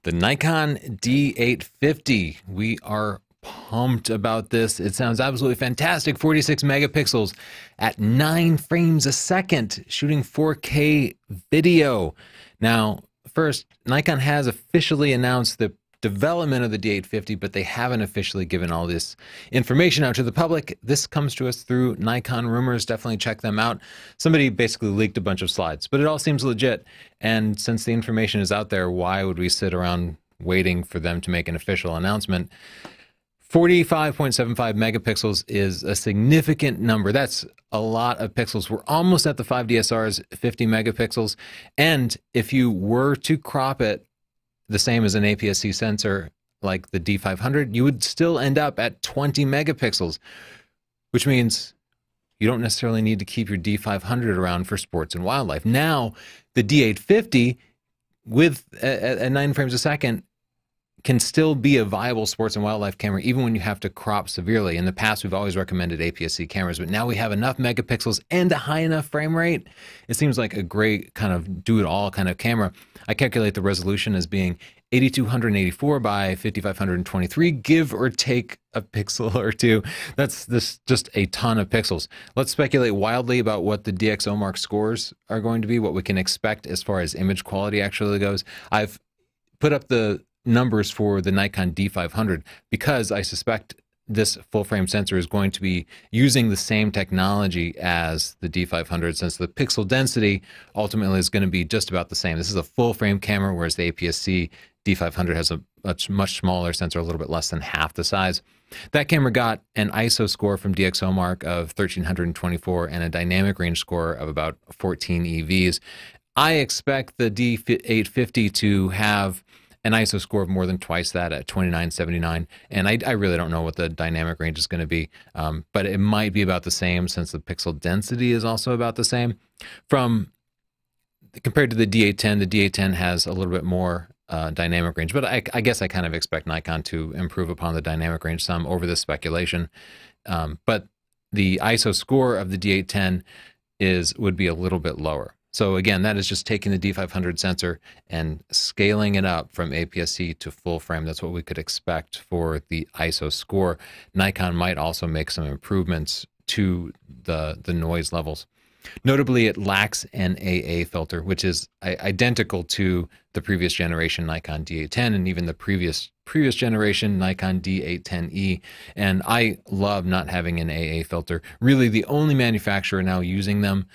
The Nikon D850. We are pumped about this. It sounds absolutely fantastic. 46 megapixels at 9 frames a second, shooting 4K video. Now, first, Nikon has officially announced the development of the D850, but they haven't officially given all this information out to the public. This comes to us through Nikon rumors. Definitely check them out. Somebody basically leaked a bunch of slides, but it all seems legit. And since the information is out there, why would we sit around waiting for them to make an official announcement? 45.75 megapixels is a significant number. That's a lot of pixels. We're almost at the 5DSR's 50 megapixels. And if you were to crop it the same as an APS-C sensor like the D500, you would still end up at 20 megapixels, which means you don't necessarily need to keep your D500 around for sports and wildlife. Now, the D850 with at 9 frames a second can still be a viable sports and wildlife camera even when you have to crop severely. In the past, we've always recommended APS-C cameras, but now we have enough megapixels and a high enough frame rate. It seems like a great kind of do-it-all kind of camera. I calculate the resolution as being 8284 by 5523, give or take a pixel or two. That's just a ton of pixels. Let's speculate wildly about what the DxOMark scores are going to be, what we can expect as far as image quality actually goes. I've put up the numbers for the Nikon D500 because I suspect this full-frame sensor is going to be using the same technology as the D500, since the pixel density ultimately is going to be just about the same. This is a full-frame camera, whereas the APS-C D500 has a much smaller sensor, a little bit less than half the size. That camera got an ISO score from DxOMark of 1324 and a dynamic range score of about 14 EVs. I expect the D850 to have an ISO score of more than twice that at 2979. And I really don't know what the dynamic range is going to be, but it might be about the same since the pixel density is also about the same. Compared to the D810, the D810 has a little bit more dynamic range, but I guess I kind of expect Nikon to improve upon the dynamic range some over this speculation. But the ISO score of the D810 would be a little bit lower. So again, that is just taking the D500 sensor and scaling it up from APS-C to full frame. That's what we could expect for the ISO score. Nikon might also make some improvements to the noise levels. Notably, it lacks an AA filter, which is identical to the previous generation Nikon D810 and even the previous generation Nikon D810E. And I love not having an AA filter. Really, the only manufacturer now using them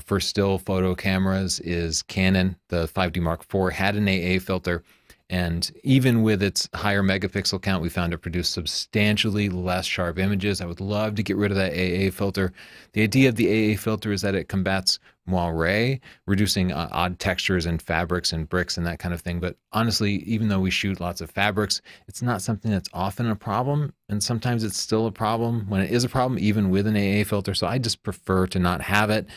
for still photo cameras is Canon. The 5D Mark IV had an AA filter. And even with its higher megapixel count, we found it produced substantially less sharp images. I would love to get rid of that AA filter. The idea of the AA filter is that it combats moire, reducing odd textures and fabrics and bricks and that kind of thing. But honestly, even though we shoot lots of fabrics, it's not something that's often a problem. And sometimes it's still a problem when it is a problem, even with an AA filter. So I just prefer to not have it.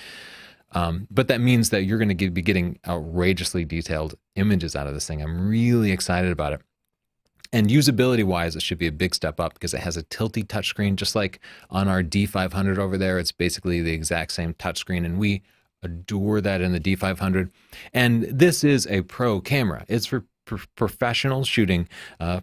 But that means that you're going to be getting outrageously detailed images out of this thing. I'm really excited about it. And usability-wise, it should be a big step up because it has a Tilty touchscreen, just like on our D500 over there. It's basically the exact same touchscreen, and we adore that in the D500. And this is a pro camera. It's for professionals shooting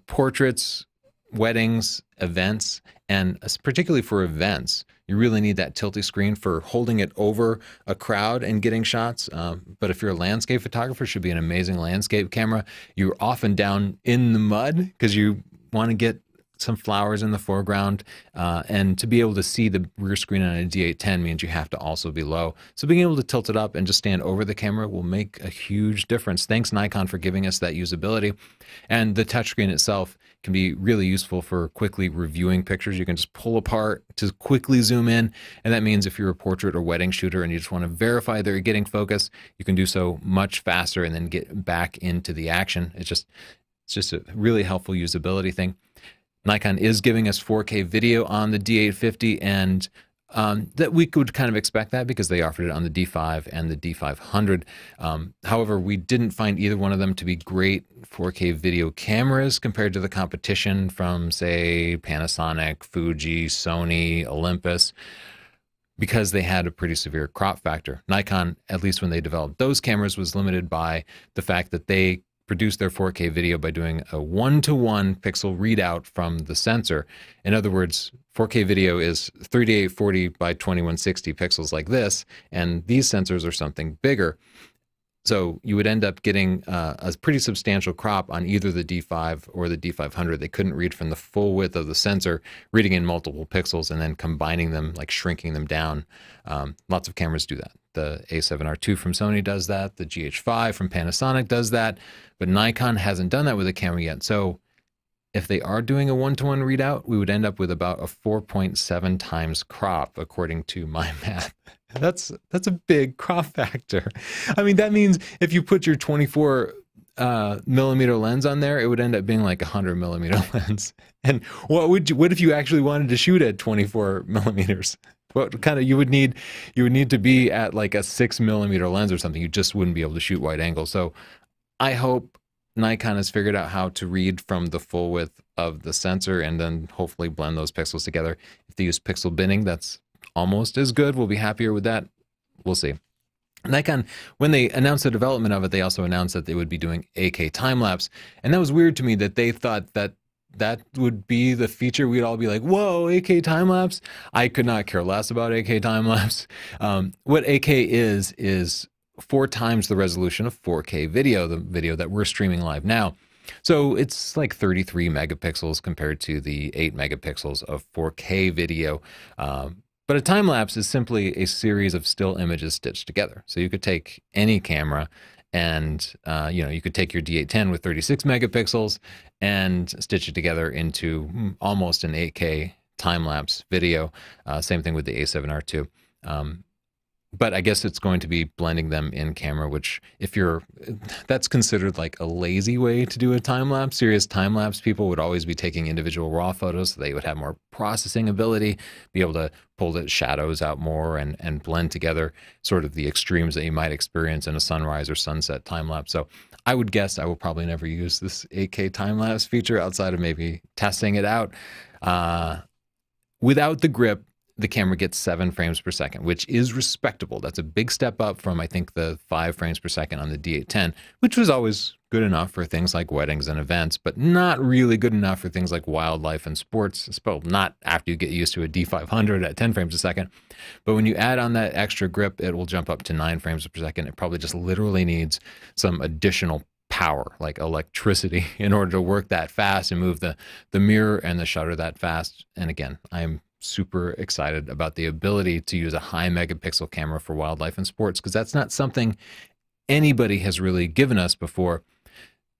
portraits, weddings, events, and particularly for events, you really need that Tilty screen for holding it over a crowd and getting shots. But if you're a landscape photographer, it should be an amazing landscape camera. You're often down in the mud because you want to get some flowers in the foreground, and to be able to see the rear screen on a D810 means you have to also be low. So being able to tilt it up and just stand over the camera will make a huge difference. Thanks, Nikon, for giving us that usability. And the touchscreen itself can be really useful for quickly reviewing pictures. You can just pull apart to quickly zoom in, and that means if you're a portrait or wedding shooter and you just want to verify that you're getting focus, you can do so much faster and then get back into the action. It's just a really helpful usability thing. Nikon is giving us 4K video on the D850, and that we could kind of expect that because they offered it on the D5 and the D500. However, we didn't find either one of them to be great 4K video cameras compared to the competition from, say, Panasonic, Fuji, Sony, Olympus, because they had a pretty severe crop factor. Nikon, at least when they developed those cameras, was limited by the fact that they produce their 4K video by doing a 1-to-1 pixel readout from the sensor. In other words, 4K video is 3840 by 2160 pixels like this, and these sensors are something bigger. So you would end up getting a pretty substantial crop on either the D5 or the D500. They couldn't read from the full width of the sensor, reading in multiple pixels and then combining them, like shrinking them down. Lots of cameras do that. The A7R II from Sony does that. The GH5 from Panasonic does that. But Nikon hasn't done that with a camera yet. So if they are doing a 1-to-1 readout, we would end up with about a 4.7 times crop, according to my math. That's a big crop factor. I mean, that means if you put your 24 millimeter lens on there, it would end up being like a 100 millimeter lens. And what if you actually wanted to shoot at 24 millimeters? What kind of you would need to be at like a 6 millimeter lens or something. You just wouldn't be able to shoot wide angle. So I hope Nikon has figured out how to read from the full width of the sensor and then hopefully blend those pixels together. If they use pixel binning, that's almost as good. We'll be happier with that. We'll see. Nikon, when they announced the development of it, they also announced that they would be doing 8K time-lapse. And that was weird to me that they thought that that would be the feature. We'd all be like, whoa, 8K time-lapse? I could not care less about 8K time-lapse. What 8K is 4 times the resolution of 4K video, the video that we're streaming live now. So it's like 33 megapixels compared to the 8 megapixels of 4K video. But a time-lapse is simply a series of still images stitched together. So you could take any camera and, you could take your D810 with 36 megapixels and stitch it together into almost an 8K time-lapse video. Same thing with the A7R II. But I guess it's going to be blending them in camera, which that's considered like a lazy way to do a time lapse. Serious time lapse people would always be taking individual raw photos, so they would have more processing ability, be able to pull the shadows out more and blend together sort of the extremes that you might experience in a sunrise or sunset time lapse. So I would guess I will probably never use this 8K time lapse feature outside of maybe testing it out. Without the grip, the camera gets 7 frames per second, which is respectable. That's a big step up from, I think, the 5 frames per second on the D810, which was always good enough for things like weddings and events, but not really good enough for things like wildlife and sports. Well, not after you get used to a D500 at 10 frames a second. But when you add on that extra grip, it will jump up to 9 frames per second. It probably just literally needs some additional power, like electricity, in order to work that fast and move the mirror and the shutter that fast. And again, I'm super excited about the ability to use a high megapixel camera for wildlife and sports, because that's not something anybody has really given us before.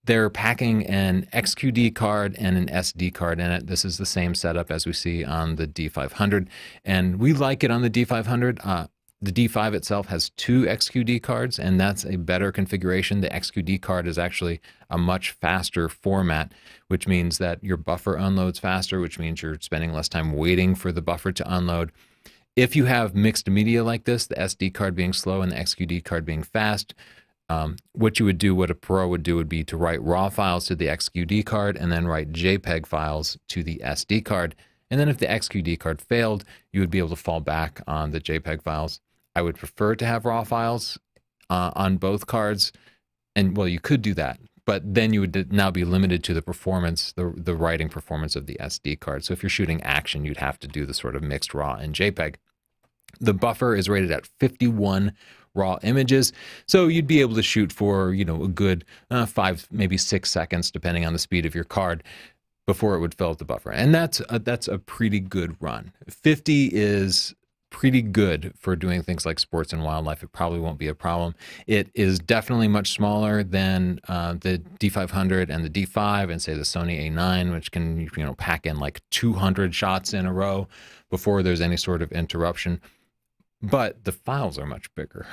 They're packing an XQD card and an SD card in it. This is the same setup as we see on the D500, and we like it on the D500. The D5 itself has 2 XQD cards, and that's a better configuration. The XQD card is actually a much faster format, which means that your buffer unloads faster, which means you're spending less time waiting for the buffer to unload. If you have mixed media like this, the SD card being slow and the XQD card being fast, what a pro would do would be to write RAW files to the XQD card and then write JPEG files to the SD card. And then if the XQD card failed, you would be able to fall back on the JPEG files. I would prefer to have RAW files on both cards. And well, you could do that, but then you would now be limited to the performance, the writing performance of the SD card. So if you're shooting action, you'd have to do the sort of mixed RAW and JPEG. The buffer is rated at 51 raw images. So you'd be able to shoot for, a good 5, maybe 6 seconds, depending on the speed of your card, before it would fill up the buffer. And that's a pretty good run. 50 is pretty good for doing things like sports and wildlife. It probably won't be a problem. It is definitely much smaller than the D500 and the D5 and say the Sony A9, which can pack in like 200 shots in a row before there's any sort of interruption. But the files are much bigger.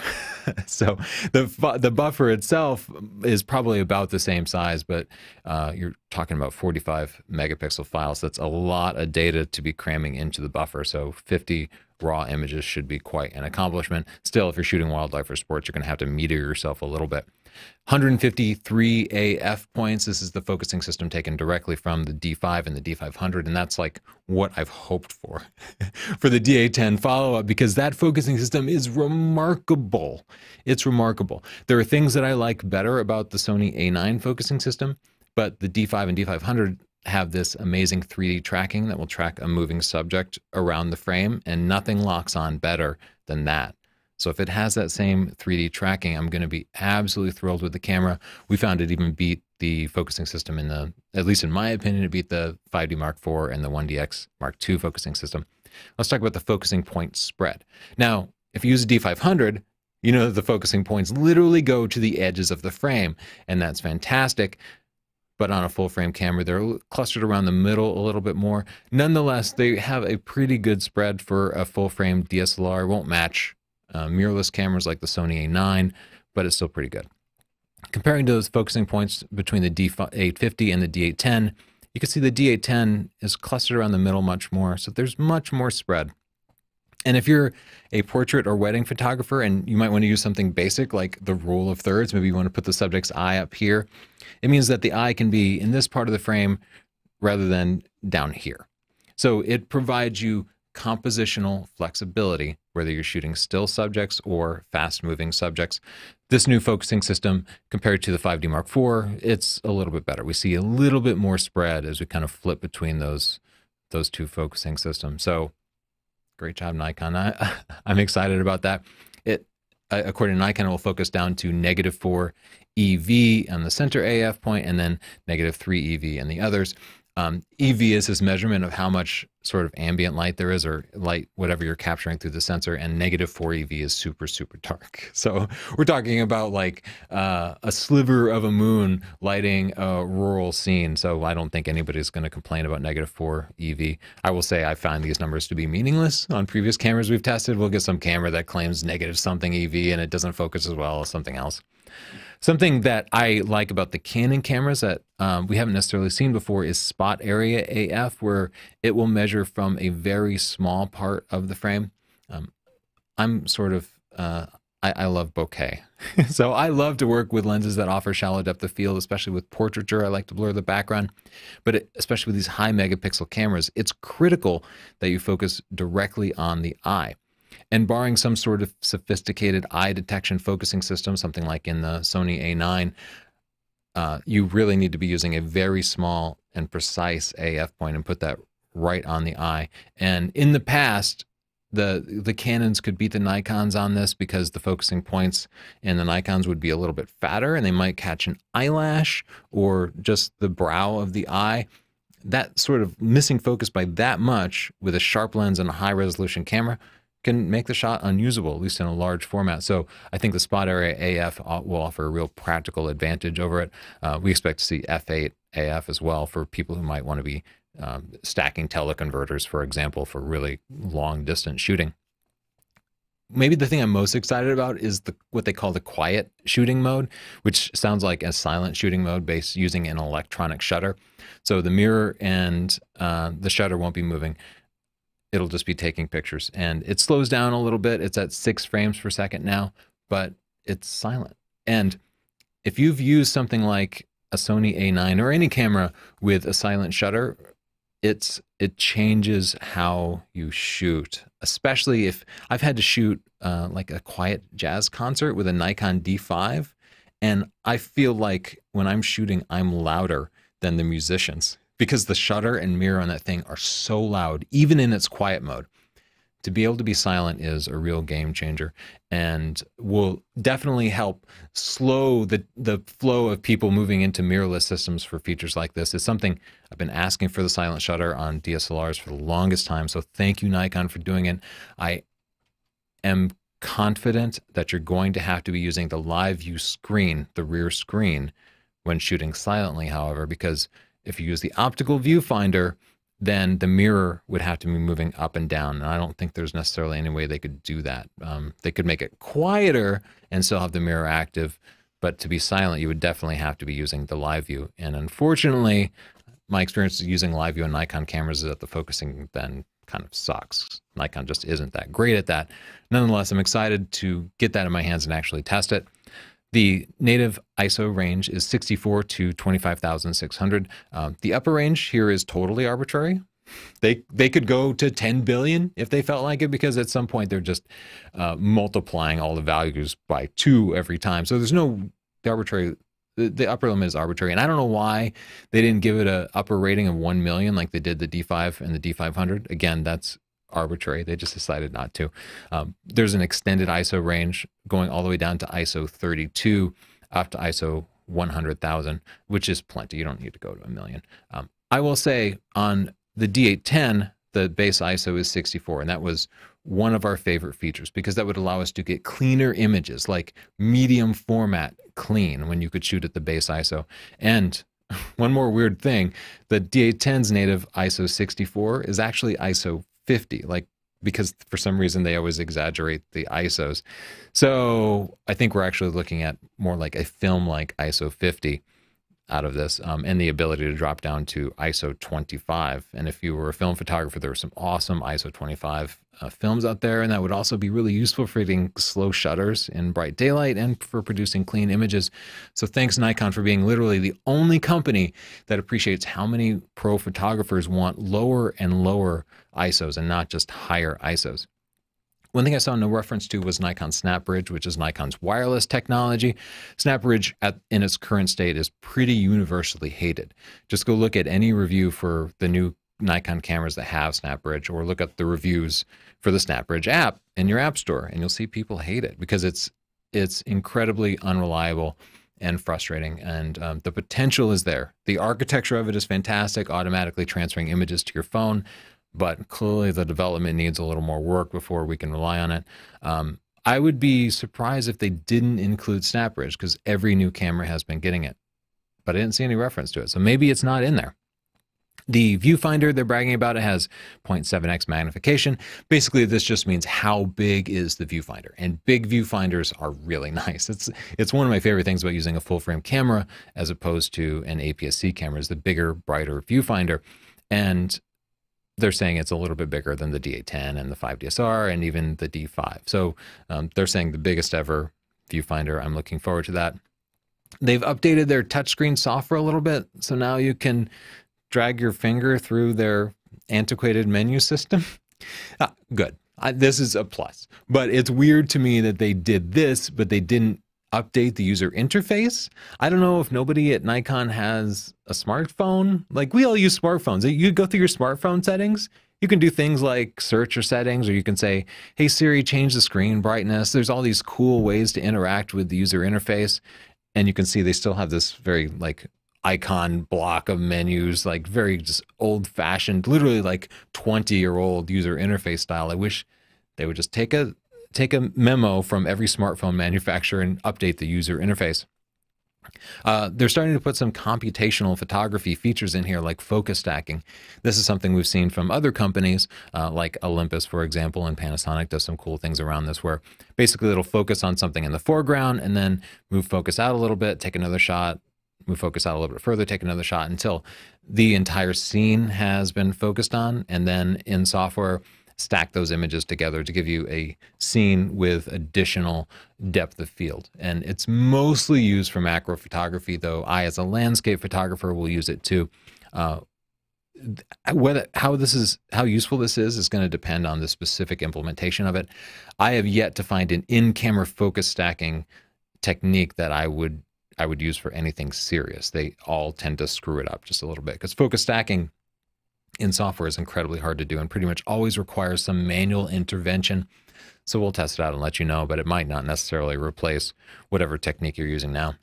So the buffer itself is probably about the same size, but you're talking about 45 megapixel files. That's a lot of data to be cramming into the buffer. So 50 raw images should be quite an accomplishment. Still, if you're shooting wildlife or sports, you're going to have to meter yourself a little bit. 153 AF points. This is the focusing system taken directly from the D5 and the D500, and that's like what I've hoped for for the D810 follow-up, because that focusing system is remarkable. It's remarkable. There are things that I like better about the Sony A9 focusing system, but the D5 and D500 have this amazing 3D tracking that will track a moving subject around the frame, and nothing locks on better than that. So if it has that same 3D tracking, I'm going to be absolutely thrilled with the camera. We found it even beat the focusing system at least in my opinion, it beat the 5D Mark IV and the 1DX Mark II focusing system. Let's talk about the focusing point spread. Now, if you use a D500, you know that the focusing points literally go to the edges of the frame, and that's fantastic. But on a full frame camera, they're clustered around the middle a little bit more. Nonetheless, they have a pretty good spread for a full frame DSLR. It won't match mirrorless cameras like the Sony A9, but it's still pretty good. Comparing those focusing points between the D850 and the D810, you can see the D810 is clustered around the middle much more, so there's much more spread. And if you're a portrait or wedding photographer and you might want to use something basic like the rule of thirds, maybe you want to put the subject's eye up here, it means that the eye can be in this part of the frame rather than down here. So it provides you compositional flexibility, whether you're shooting still subjects or fast-moving subjects. This new focusing system, compared to the 5D Mark IV, it's a little bit better. We see a little bit more spread as we kind of flip between those two focusing systems. So great job, Nikon. I'm excited about that. According to Nikon, it will focus down to -4 EV on the center AF point and then -3 EV in the others. EV is this measurement of how much sort of ambient light there is, or light, whatever you're capturing through the sensor, and -4 EV is super, super dark. So we're talking about like a sliver of a moon lighting a rural scene. So I don't think anybody's going to complain about -4 EV. I will say I find these numbers to be meaningless. On previous cameras we've tested, we'll get some camera that claims negative something EV and it doesn't focus as well as something else. Something that I like about the Canon cameras that we haven't necessarily seen before is spot area AF, where it will measure from a very small part of the frame. I'm sort of, I love bokeh. So I love to work with lenses that offer shallow depth of field, especially with portraiture. I like to blur the background, but especially with these high megapixel cameras, it's critical that you focus directly on the eye. And barring some sort of sophisticated eye detection focusing system, something like in the Sony A9, you really need to be using a very small and precise AF point and put that right on the eye. And in the past, the Canons could beat the Nikons on this because the focusing points in the Nikons would be a little bit fatter and they might catch an eyelash or just the brow of the eye. That sort of missing focus by that much with a sharp lens and a high resolution camera can make the shot unusable, at least in a large format. So I think the spot area AF will offer a real practical advantage over it. We expect to see f8 AF as well for people who might want to be stacking teleconverters, for example, for really long distance shooting. Maybe the thing I'm most excited about is what they call the quiet shooting mode, which sounds like a silent shooting mode based using an electronic shutter. So the mirror and the shutter won't be moving. It'll just be taking pictures, and it slows down a little bit. It's at 6 frames per second now, but it's silent. And if you've used something like a Sony A9 or any camera with a silent shutter, it changes how you shoot, especially if I've had to shoot like a quiet jazz concert with a Nikon D5, and I feel like when I'm shooting, I'm louder than the musicians, because the shutter and mirror on that thing are so loud, even in its quiet mode. To be able to be silent is a real game changer and will definitely help slow the flow of people moving into mirrorless systems for features like this. It's something I've been asking for the silent shutter on DSLRs for the longest time, so thank you, Nikon, for doing it. I am confident that you're going to have to be using the live view screen, the rear screen, when shooting silently, however, because if you use the optical viewfinder, then the mirror would have to be moving up and down. And I don't think there's necessarily any way they could do that. They could make it quieter and still have the mirror active, but to be silent, you would definitely have to be using the live view. And unfortunately, my experience using live view on Nikon cameras is that the focusing then kind of sucks. Nikon just isn't that great at that. Nonetheless, I'm excited to get that in my hands and actually test it. The native ISO range is 64 to 25,600. The upper range here is totally arbitrary. They could go to 10 billion if they felt like it, because at some point they're just multiplying all the values by 2 every time. So there's no arbitrary. The upper limit is arbitrary, and I don't know why they didn't give it a upper rating of 1 million like they did the D5 and the D500. Again, that's arbitrary. They just decided not to. There's an extended ISO range going all the way down to ISO 32 up to ISO 100,000, which is plenty. You don't need to go to 1 million. I will say on the D810, the base ISO is 64, and that was one of our favorite features because that would allow us to get cleaner images, like medium format clean, when you could shoot at the base ISO. And one more weird thing, the D810's native ISO 64 is actually ISO 50, like, because for some reason they always exaggerate the ISOs. So I think we're actually looking at more like a film like ISO 50 out of this, and the ability to drop down to ISO 25. And if you were a film photographer, there were some awesome ISO 25 films out there, and that would also be really useful for getting slow shutters in bright daylight and for producing clean images. So thanks Nikon for being literally the only company that appreciates how many pro photographers want lower and lower ISOs and not just higher ISOs. One thing I saw no reference to was Nikon SnapBridge, which is Nikon's wireless technology. SnapBridge in its current state is pretty universally hated. Just go look at any review for the new Nikon cameras that have SnapBridge, or look up the reviews for the SnapBridge app in your app store, and you'll see people hate it because it's incredibly unreliable and frustrating, and the potential is there. The architecture of it is fantastic, automatically transferring images to your phone, but clearly the development needs a little more work before we can rely on it. I would be surprised if they didn't include SnapBridge, because every new camera has been getting it, but I didn't see any reference to it. So maybe it's not in there. The viewfinder they're bragging about, it has 0.7x magnification. Basically, this just means how big is the viewfinder, and big viewfinders are really nice. It's one of my favorite things about using a full frame camera as opposed to an APS-C camera, is the bigger, brighter viewfinder. And they're saying it's a little bit bigger than the D810 and the 5DSR and even the D5. So they're saying the biggest ever viewfinder. I'm looking forward to that. They've updated their touchscreen software a little bit, so now you can drag your finger through their antiquated menu system. Good. This is a plus. But it's weird to me that they did this, but they didn't update the user interface. I don't know if nobody at Nikon has a smartphone. Like, we all use smartphones. You go through your smartphone settings, you can do things like search or settings, or you can say, hey Siri, change the screen brightness. There's all these cool ways to interact with the user interface. And you can see they still have this very like icon block of menus, like very just old fashioned, literally like 20-year-old user interface style. I wish they would just take a memo from every smartphone manufacturer and update the user interface. They're starting to put some computational photography features in here, like focus stacking. This is something we've seen from other companies, like Olympus, for example, and Panasonic does some cool things around this, where basically it'll focus on something in the foreground and then move focus out a little bit, take another shot, move focus out a little bit further, take another shot, until the entire scene has been focused on, and then in software, stack those images together to give you a scene with additional depth of field. And it's mostly used for macro photography, though I, as a landscape photographer, will use it too. How useful this is going to depend on the specific implementation of it. I have yet to find an in-camera focus stacking technique that I would use for anything serious. They all tend to screw it up just a little bit, because focus stacking in software is incredibly hard to do and pretty much always requires some manual intervention. So we'll test it out and let you know, but it might not necessarily replace whatever technique you're using now.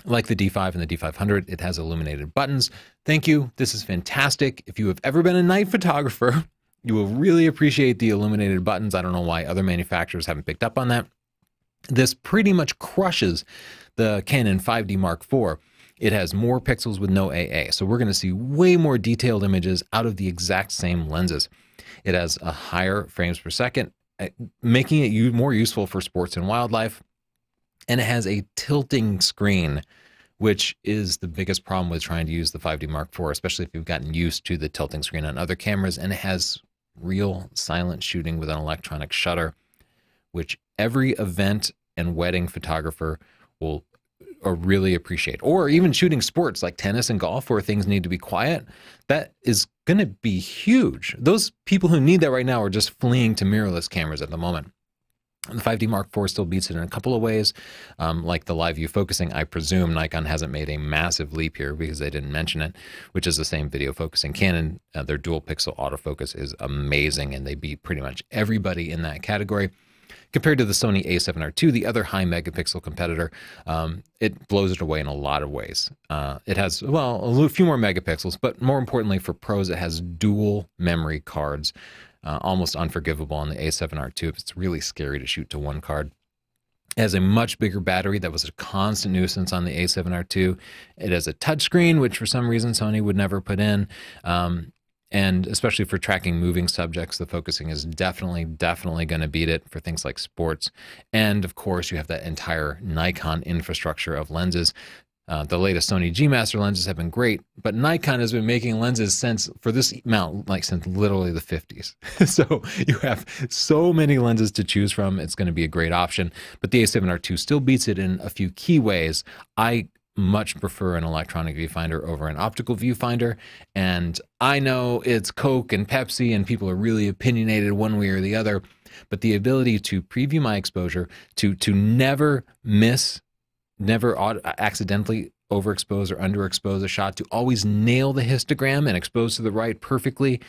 Like the D5 and the D500, it has illuminated buttons. Thank you. This is fantastic. If you have ever been a night photographer, you will really appreciate the illuminated buttons. I don't know why other manufacturers haven't picked up on that. This pretty much crushes the Canon 5D Mark IV. It has more pixels with no AA, so we're going to see way more detailed images out of the exact same lenses. It has a higher frames per second, making it more useful for sports and wildlife. And it has a tilting screen, which is the biggest problem with trying to use the 5D Mark IV, especially if you've gotten used to the tilting screen on other cameras. And it has real silent shooting with an electronic shutter, which every event and wedding photographer will or really appreciate. Or even shooting sports like tennis and golf where things need to be quiet, that is going to be huge. Those people who need that right now are just fleeing to mirrorless cameras at the moment. The 5D Mark IV still beats it in a couple of ways, like the live view focusing. I presume Nikon hasn't made a massive leap here because they didn't mention it, which is the same video focusing. Canon, their dual pixel autofocus is amazing, and they beat pretty much everybody in that category. Compared to the Sony a7R II, the other high megapixel competitor, it blows it away in a lot of ways. It has, well, a few more megapixels, but more importantly for pros, it has dual memory cards, almost unforgivable on the a7R II. It's really scary to shoot to one card. It has a much bigger battery that was a constant nuisance on the a7R II. It has a touchscreen, which for some reason Sony would never put in. And especially for tracking moving subjects, the focusing is definitely going to beat it for things like sports. And of course, you have that entire Nikon infrastructure of lenses. The latest Sony G Master lenses have been great, but Nikon has been making lenses for this mount, like since literally the 50s. So you have so many lenses to choose from. It's going to be a great option, but the a7R II still beats it in a few key ways. I much prefer an electronic viewfinder over an optical viewfinder. And I know it's Coke and Pepsi and people are really opinionated one way or the other, but the ability to preview my exposure, to never miss, never accidentally overexpose or underexpose a shot, to always nail the histogram and expose to the right perfectly,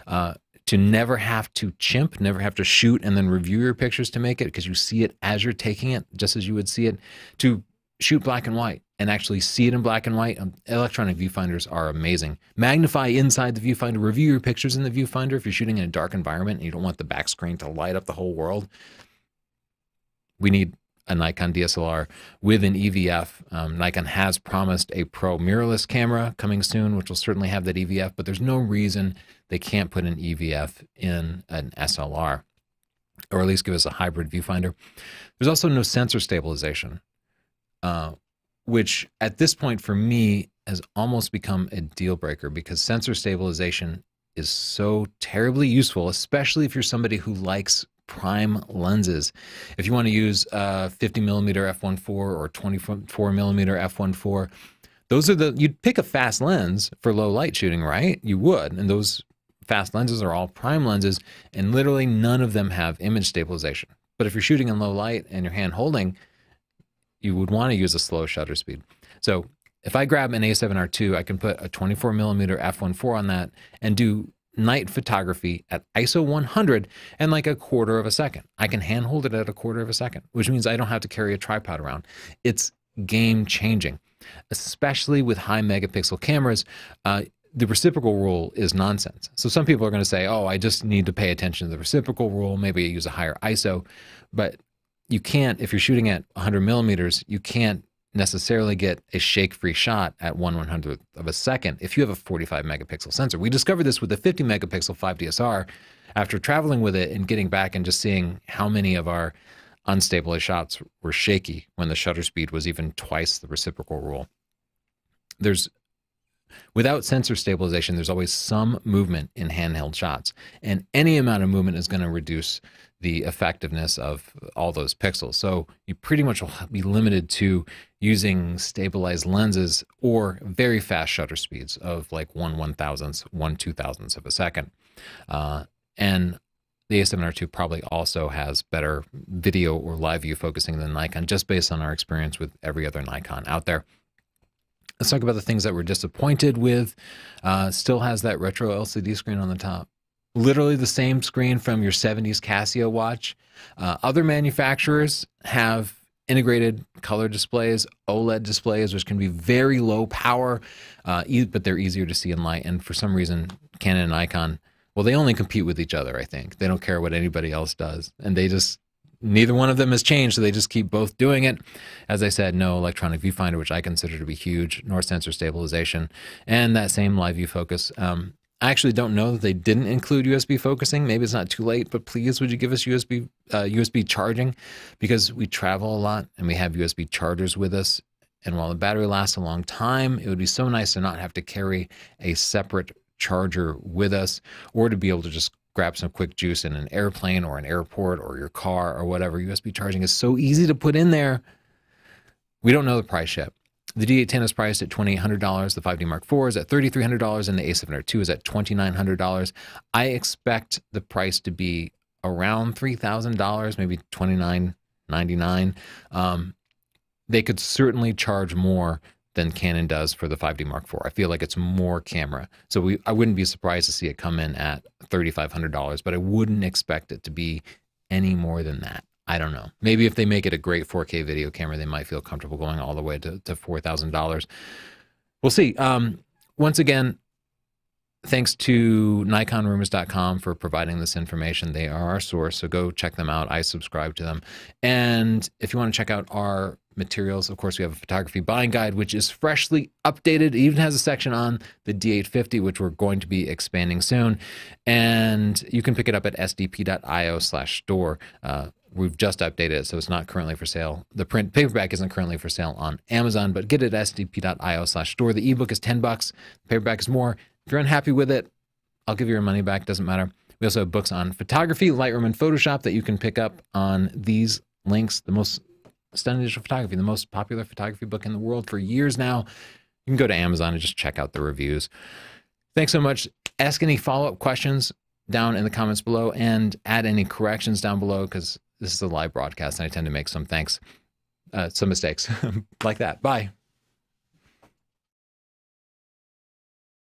to never have to chimp, never have to shoot and then review your pictures to make it because you see it as you're taking it, just as you would see it, to shoot black and white and actually see it in black and white. Electronic viewfinders are amazing. Magnify inside the viewfinder, review your pictures in the viewfinder if you're shooting in a dark environment and you don't want the back screen to light up the whole world. We need a Nikon DSLR with an EVF. Nikon has promised a pro mirrorless camera coming soon, which will certainly have that EVF, but there's no reason they can't put an EVF in an SLR, or at least give us a hybrid viewfinder. There's also no sensor stabilization, which at this point for me has almost become a deal breaker, because sensor stabilization is so terribly useful, especially if you're somebody who likes prime lenses. If you want to use 50mm f1.4 or 24mm f1.4, those are you'd pick a fast lens for low light shooting, right? You would, and those fast lenses are all prime lenses, and literally none of them have image stabilization. But if you're shooting in low light and you're hand holding, you would want to use a slow shutter speed. So if I grab an a7R II, I can put a 24mm f1.4 on that and do night photography at ISO 100 and like a quarter of a second. I can hand hold it at a quarter of a second, which means I don't have to carry a tripod around. It's game changing, especially with high megapixel cameras. The reciprocal rule is nonsense. So some people are going to say, oh, I just need to pay attention to the reciprocal rule. Maybe I use a higher ISO, but you can't, if you're shooting at 100mm, you can't necessarily get a shake-free shot at 1/100th of a second if you have a 45 megapixel sensor. We discovered this with the 50 megapixel 5DSR after traveling with it and getting back and just seeing how many of our unstabilized shots were shaky when the shutter speed was even twice the reciprocal rule. Without sensor stabilization, there's always some movement in handheld shots, and any amount of movement is going to reduce the effectiveness of all those pixels. So you pretty much will be limited to using stabilized lenses or very fast shutter speeds of like 1/1000th, 1/2000th of a second. And the a7R II probably also has better video or live view focusing than Nikon, just based on our experience with every other Nikon out there. Let's talk about the things that we're disappointed with. Still has that retro LCD screen on the top. Literally the same screen from your 70s Casio watch. Other manufacturers have integrated color displays, OLED displays, which can be very low power, but they're easier to see in light. And for some reason, Canon and Nikon, well, they only compete with each other, I think. They don't care what anybody else does. And neither one of them has changed, so they just keep both doing it. As I said, no electronic viewfinder, which I consider to be huge, nor sensor stabilization, and that same live view focus. I actually don't know that they didn't include USB focusing. Maybe it's not too late, but please, would you give us USB charging? Because we travel a lot and we have USB chargers with us. And while the battery lasts a long time, it would be so nice to not have to carry a separate charger with us, or to be able to just grab some quick juice in an airplane or an airport or your car or whatever. USB charging is so easy to put in there. We don't know the price yet. The D810 is priced at $2,800. The 5D Mark IV is at $3,300, and the A7R II is at $2,900. I expect the price to be around $3,000, maybe $2,999. They could certainly charge more than Canon does for the 5D Mark IV. I feel like it's more camera. So I wouldn't be surprised to see it come in at $3,500, but I wouldn't expect it to be any more than that. I don't know. Maybe if they make it a great 4K video camera, they might feel comfortable going all the way to $4,000. We'll see. Once again, thanks to NikonRumors.com for providing this information. They are our source, so go check them out. I subscribe to them. And if you want to check out our materials, of course, we have a photography buying guide, which is freshly updated. It even has a section on the D850, which we're going to be expanding soon. And you can pick it up at sdp.io/store. We've just updated it, so it's not currently for sale. The print paperback isn't currently for sale on Amazon, but get it at sdp.io/store. The ebook is $10. The paperback is more. If you're unhappy with it, I'll give you your money back. Doesn't matter. We also have books on photography, Lightroom, and Photoshop that you can pick up on these links. The most stunning digital photography, the most popular photography book in the world for years now. You can go to Amazon and just check out the reviews. Thanks so much. Ask any follow-up questions down in the comments below, and add any corrections down below, because this is a live broadcast and I tend to make some mistakes like that. Bye.